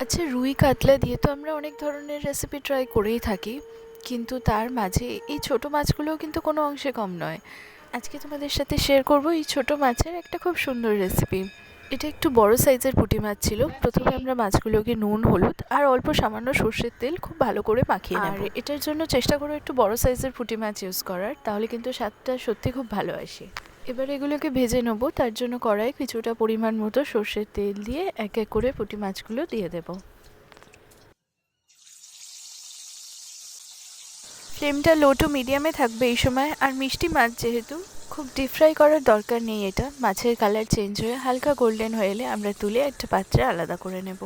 আচ্ছা, রুই কাতলা দিয়ে তো আমরা অনেক ধরনের রেসিপি ট্রাই করেই থাকি, কিন্তু তার মাঝে এই ছোট মাছগুলোও কিন্তু কোনো অংশে কম নয়। আজকে তোমাদের সাথে শেয়ার করব এই ছোট মাছের একটা খুব সুন্দর রেসিপি। এটা একটু বড় সাইজের পুঁটি মাছ ছিল। প্রথমে আমরা মাছগুলোকে নুন, হলুদ আর অল্প সামান্য সর্ষের তেল খুব ভালো করে মাখিয়ে নেব। আর এটার জন্য চেষ্টা করো একটু বড় সাইজের পুঁটি মাছ ইউজ করার, তাহলে কিন্তু স্বাদটা সত্যি খুব ভালো আসে। এবার এগুলোকে ভেজে নেবো। তার জন্য কড়াই কিছুটা পরিমাণ মতো সর্ষের তেল দিয়ে এক এক করে পুঁটি মাছগুলো দিয়ে দেব। ফ্লেমটা লো টু মিডিয়ামে থাকবে এই সময়। আর মিষ্টি মাছ যেহেতু, খুব ডিপ ফ্রাই করার দরকার নেই। এটা মাছের কালার চেঞ্জ হয়ে হালকা গোল্ডেন হয়ে এলে আমরা তুলে একটা পাত্রে আলাদা করে নেব।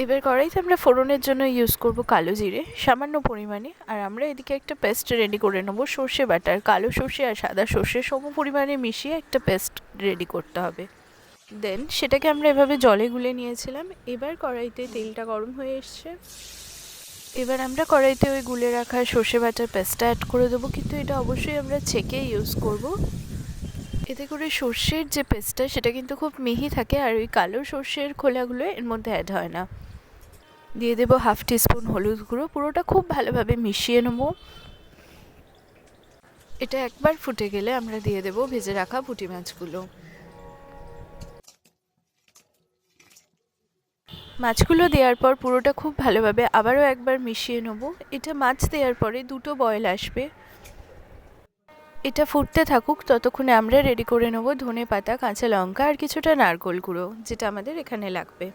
এবার কড়াইতে আমরা ফোড়নের জন্য ইউজ করব কালো জিরে সামান্য পরিমাণে। আর আমরা এদিকে একটা পেস্ট রেডি করে নেব। সর্ষে বাটার, কালো সর্ষে আর সাদা সর্ষে সম পরিমাণে মিশিয়ে একটা পেস্ট রেডি করতে হবে। দেন সেটাকে আমরা এভাবে জলে গুলে নিয়েছিলাম। এবার কড়াইতে তেলটা গরম হয়ে এসছে। এবার আমরা কড়াইতে ওই গুলে রাখা সর্ষে বাটার পেস্টটা অ্যাড করে দেবো, কিন্তু এটা অবশ্যই আমরা ছেঁকে ইউজ করব। এতে করে সর্ষের যে পেস্টটা সেটা কিন্তু খুব মিহি থাকে, আর ওই কালো সর্ষের খোলাগুলো এর মধ্যে অ্যাড হয় না। দিয়ে দেবো হাফ টিস্পুন হলুদ গুঁড়ো। পুরোটা খুব ভালোভাবে মিশিয়ে নেবো। এটা একবার ফুটে গেলে আমরা দিয়ে দেবো ভেজে রাখা পুঁটি মাছগুলো। মাছগুলো দেওয়ার পর পুরোটা খুব ভালোভাবে আবারও একবার মিশিয়ে নেবো। এটা মাছ দেওয়ার পরে দুটো বয়েল আসবে। এটা ফুটতে থাকুক, ততক্ষণে আমরা রেডি করে নেব ধনে পাতা, কাঁচা লঙ্কা আর কিছুটা নারকেল গুঁড়ো, যেটা আমাদের এখানে লাগবে।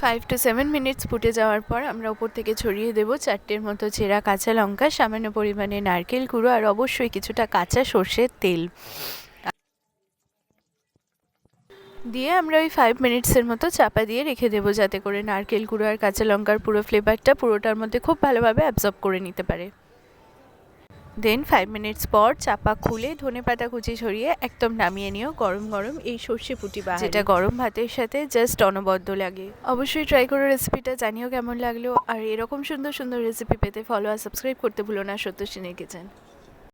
5 to 7 মিনিটস ফুটে যাওয়ার পর আমরা উপর থেকে ছড়িয়ে দেব 4টের মতো চেরা কাঁচা লঙ্কা, সামান্য পরিমাণে নারকেল গুঁড়ো আর অবশ্যই কিছুটা কাঁচা সর্ষের তেল দিয়ে আমরা ওই 5 মিনিটসের মতো চাপা দিয়ে রেখে দেবো, যাতে করে নারকেল গুঁড়ো আর কাঁচা লঙ্কার পুরো ফ্লেভারটা পুরোটার মধ্যে খুব ভালোভাবে অ্যাবজর্ব করে নিতে পারে। দেন 5 মিনিটস পর চাপা খুলে ধনেপাতা কুচি ছড়িয়ে একদম নামিয়ে নিও গরম গরম এই সর্ষে পুঁটি বাহারি, যেটা গরম ভাতের সাথে জাস্ট অনবদ্য লাগে। অবশ্যই ট্রাই করো রেসিপিটা, জানিও কেমন লাগলো। আর এরকম সুন্দর সুন্দর রেসিপি পেতে ফলো আর সাবস্ক্রাইব করতে ভুলো না সত্যশ্রী কিচেন।